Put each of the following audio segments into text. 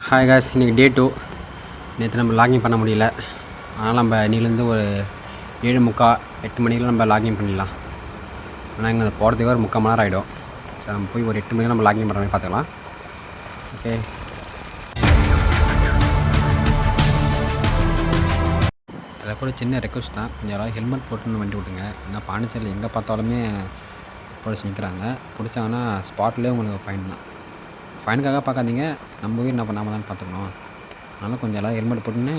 Hi guys, இன்றைக்கி டே 2. நேற்று நம்ம லாகின் பண்ண முடியல. அதனால் நம்ம இன்னிலேருந்து ஒரு 7:45 8 மணிக்கெலாம் நம்ம லாகின் பண்ணிடலாம். ஆனால் இங்கே போகிறதுக்கு ஒரு 3/4 மணி நேரம் ஆகிடும். சரி, நம்ம போய் ஒரு 8 மணிக்கு நம்ம லாகின் பண்ணுற மாதிரி பார்த்துக்கலாம். ஓகே, அதை கூட சின்ன ரெக்வஸ்ட் தான், கொஞ்சம் யாராவது ஹெல்மெட் போட்டுன்னு வண்டி விட்டுங்க. ஏன்னா பாண்டிச்சேரியில் எங்கே பார்த்தாலுமே போலீஸ் நிற்கிறாங்க. பிடிச்சாங்கன்னா ஸ்பாட்லேயே உங்களுக்கு ஃபைன் தான். ஃபைனுக்காக பார்க்காதீங்க, நம்ம உயிர் நம்ம தான் பார்த்துக்கணும். அதனால் கொஞ்சம் எல்லாம் ஹெல்மெட் போட்டுன்னு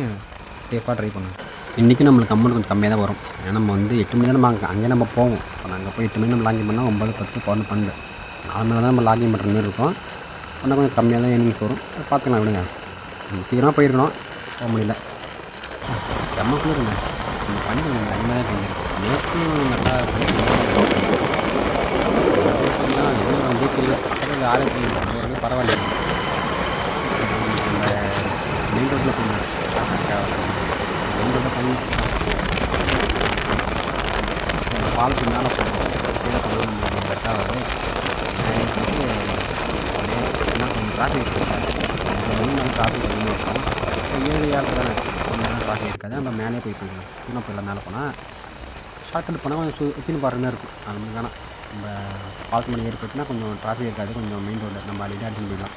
சேஃபாக ட்ரை பண்ணுவோம். இன்றைக்கி நம்மளுக்கு அமௌண்ட் கொஞ்சம் கம்மியாக தான் வரும். ஏன்னா நம்ம வந்து 8 மணி தான் நம்ம அங்கே நம்ம போவோம். இப்போ நாங்கள் போய் 8 மணி நம்ம லாகின் பண்ணால் 9, 10, 11, 12 4 மணி தான் நம்ம லாகின் பண்ணுற மாதிரி இருக்கும். ஆனால் கொஞ்சம் கம்மியாக தான் ஏர்னிங்ஸ் வரும். சரி, பார்த்துக்கலாம் விடுங்க. சீக்கிரமாக போயிருக்கணும், போக முடியல. செம்ம குளிருங்க. இந்த பனி கொஞ்சம் அதிகமாக தான் பெஞ்சிருக்கு. நேற்றும் நல்லா சொன்னால் எதுவும் வந்து தெரியல. ஆரோக்கியம் பரவாயில்ல. நம்ம மெயின் ரோட்டில் போகணும். மெயின் ரோட்டில் பண்ணி பாலத்துக்கு மேலே போகணும். கீழே போகணும் கரெக்டாக வரும். என்ன கொஞ்சம் டிராஃபிக் இருக்குது. கொஞ்சம் டிராஃபிக் அதிகமாக இருக்கும். 7 தானே, கொஞ்சம் நேரம் டிராஃபிக் இருக்காது. நம்ம மேலே போய் போயிடலாம். சீனா போயிடலாம். மேலே போனால் ஷார்ட்கட் போனால் கொஞ்சம் சுற்றின்னு போகிற மாதிரி இருக்கும். அது மாதிரி தானே நம்ம பாலத்து மணி ஏறி போயிட்டுனா கொஞ்சம் டிராஃபிக் இருக்காது. கொஞ்சம் மெயின் ரோடு நம்ம அடிக்கடி அடிச்சுன்னு போயிடலாம்.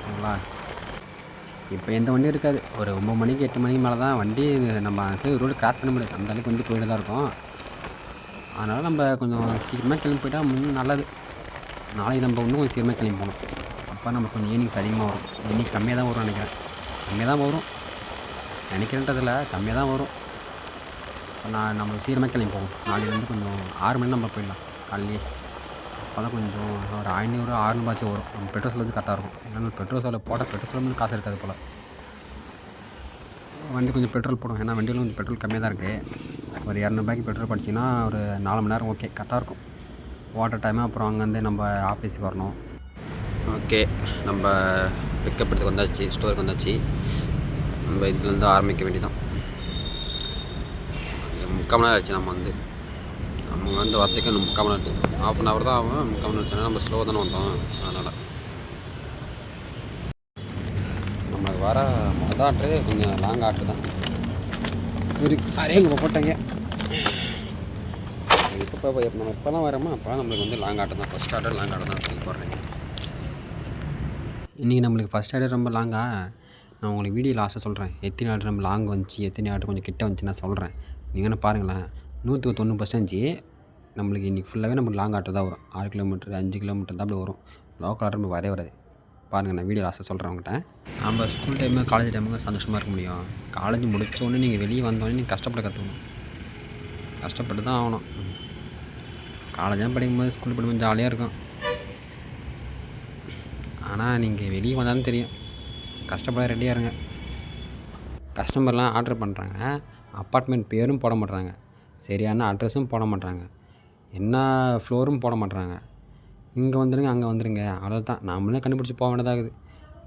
சரிங்களா? இப்போ எந்த வண்டியும் இருக்காது. ஒரு 9 மணிக்கு 8 மணிக்கு மேலே தான் வண்டி நம்ம ரோடு கிராஸ் பண்ண முடியாது. அந்த அளவுக்கு வந்து போயிட்டு தான் இருக்கும். அதனால் நம்ம கொஞ்சம் சீக்கிரமாக கிளம்பி போயிட்டால் இன்னும் நல்லது. நாளைக்கு நம்ம இன்னும் கொஞ்சம் சீக்கிரமாக கிளம்பி போகணும். அப்போ நம்ம கொஞ்சம் ஏர்னிங்ஸ் அதிகமாக வரும். இன்றைக்கி கம்மியாக தான் வரும் நினைக்கிறேன். கம்மியாக தான் வரும் நினைக்கிறேன்றதில்ல, கம்மியாக தான் வரும். நம்ம சீக்கிரமாக கிளம்பி போவோம். நாளைக்கு வந்து கொஞ்சம் 6 மணி நம்ம போயிடலாம் காலையிலேயே. அப்போ தான் கொஞ்சம் ஒரு 500 600 வரும். நம்ம பெட்ரோல் செலவு கரெக்டாக இருக்கும். ஏன்னா பெட்ரோல் செலவு போட்டால் பெட்ரோல் செலவு காசு இருக்காது போல். வண்டி கொஞ்சம் பெட்ரோல் போடும். ஏன்னா வண்டியில் கொஞ்சம் பெட்ரோல் கம்மியாக தான் இருக்குது. ஒரு 200 பெட்ரோல் படிச்சிங்கன்னா ஒரு 4 மணி நேரம் ஓகே, கரெக்டாக இருக்கும். ஓட்டுற டைமு. அப்புறம் அங்கேருந்து நம்ம ஆஃபீஸுக்கு வரணும். ஓகே, நம்ம பிக்கப் எடுத்துக்கு வந்தாச்சு, ஸ்டோருக்கு வந்தாச்சு. நம்ம இதுலேருந்து ஆரம்பிக்க வேண்டியதான். 3/4 மணி நேரம் ஆச்சு. நம்ம வந்து வரத்துக்கு 3/4 மணி நேரம் ஆச்சு. 1/2 hour தான் ஆகும். 3/4 மணி நேரம் ஆச்சுன்னா நம்ம ஸ்லோவாக தானே வந்தோம். அதனால் நம்மளுக்கு வர ஆட்ரு கொஞ்சம் லாங் ஆட்ரு தான். அரேங்க போட்டாங்க. இப்போ நம்ம இப்போலாம் வரோமா, அப்போலாம் நம்மளுக்கு வந்து லாங் ஆட்ரு தான். ஃபஸ்ட் ஆர்டர் லாங் ஆர்டர் தான் சொல்லி போடுறீங்க. இன்றைக்கி நம்மளுக்கு ஃபஸ்ட் ஆர்டர் ரொம்ப லாங்காக. நான் உங்களுக்கு வீடியோ லாஸ்ட்டாக சொல்கிறேன். எத்தனை ஆர்டர் நம்ம லாங் வந்துச்சு, எத்தனை ஆர்டர் கொஞ்சம் கிட்ட வந்துச்சு நான் சொல்கிறேன். நீங்கள் என்ன பாருங்களேன், 190% நம்மளுக்கு இன்றைக்கி ஃபுல்லாகவே நம்மளுக்கு லாங் ஆட்டர் தான் வரும். 6 கிலோமீட்டர் 5 கிலோமீட்டர் தான் அப்படி வரும். லோக்கல் ஆர்டர் நம்ம வரவே வராது. பாருங்கள், நான் வீடியோ லாஸ்ட்டாக சொல்கிறேன் உங்கள்கிட்ட. நம்ம ஸ்கூல் டைமு காலேஜ் டைமுக்கு சந்தோஷமாக இருக்க முடியும். காலேஜ் முடித்தோடனே நீங்கள் வெளியே வந்தோடனே நீங்கள் கஷ்டப்பட கற்றுக்கணும். கஷ்டப்பட்டு தான் ஆகணும். காலேஜெலாம் படிக்கும்போது ஸ்கூல் படிக்கும்போது ஜாலியாக இருக்கும். ஆனால் நீங்கள் வெளியே வந்தாலும் தெரியும், கஷ்டப்பட ரெடியாக இருங்க. கஸ்டமர்லாம் ஆர்டர் பண்ணுறாங்க, அப்பார்ட்மெண்ட் பேரும் போட மாட்றாங்க, சரியான அட்ரஸும் போட மாட்றாங்க, என்ன ஃப்ளோரும் போட மாட்றாங்க. இங்கே வந்துடுங்க அங்கே வந்துடுங்க, அவ்வளோதான். நம்மளே கண்டுபிடிச்சி போக வேண்டியதாகுது.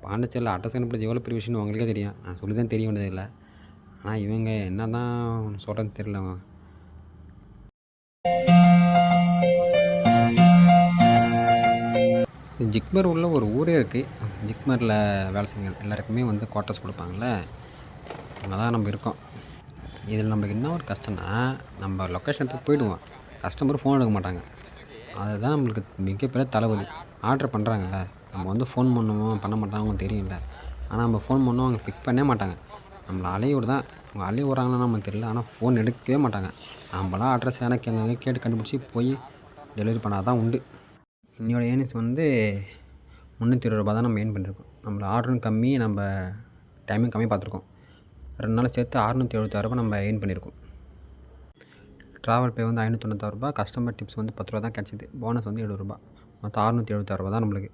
பாண்டிச்சேரியில் அட்ரஸ் கண்டுபிடிச்சி எவ்வளோ பெரிய விஷயம்னு உங்களுக்கே தெரியும். நான் சொல்லி தான் தெரிய வேண்டியதில்லை. ஆனால் இவங்க என்ன தான் சொல்கிறதுன்னு தெரியல. ஜிக்மர் உள்ள ஒரு ஊரே இருக்குது. ஜிக்மரில் வேலை செய்யுங்க எல்லாருக்குமே வந்து குவார்ட்டர்ஸ் கொடுப்பாங்களே, அங்கே தான் நம்ம இருக்கோம். இதில் நம்மளுக்கு என்ன ஒரு கஷ்டம்னா, நம்ம லொக்கேஷன் எடுத்து போயிடுவோம், கஸ்டமர் ஃபோன் எடுக்க மாட்டாங்க. அதுதான் நம்மளுக்கு மிகப்பெரிய தலைவலி. ஆர்டர் பண்ணுறாங்கல்ல, நம்ம வந்து ஃபோன் பண்ணுவோம், பண்ண மாட்டாங்க, அவங்க தெரியும்ல. ஆனால் நம்ம ஃபோன் பண்ணோம், அவங்க பிக் பண்ணவே மாட்டாங்க. நம்மளை அலையோடு தான். அவங்க அலைய விட்றாங்கன்னு நமக்கு தெரியல, ஆனால் ஃபோன் எடுக்கவே மாட்டாங்க. நம்மளாம் அட்ரஸ் எனக்கு எங்கே கேட்டு கண்டுபிடிச்சி போய் டெலிவரி பண்ணால் தான் உண்டு. இன்னையோட ஏர்னிங்ஸ் வந்து 320 ரூபா தான் நம்ம ஏர்ன் பண்ணியிருக்கோம். நம்மளை ஆர்டரும் கம்மி, நம்ம டைமும் கம்மி பார்த்துருக்கோம். 2 நாள் சேர்த்து 676 ரூபா நம்ம ஏர்ன் பண்ணியிருக்கோம். ட்ராவல் பே வந்து 596 ரூபா. கஸ்டமர் டிப்ஸ் வந்து 10 ரூபா தான் கிடச்சிது. போனஸ் வந்து 70 ரூபா. மொத்தம் 676 ரூபா தான் நம்மளுக்கு.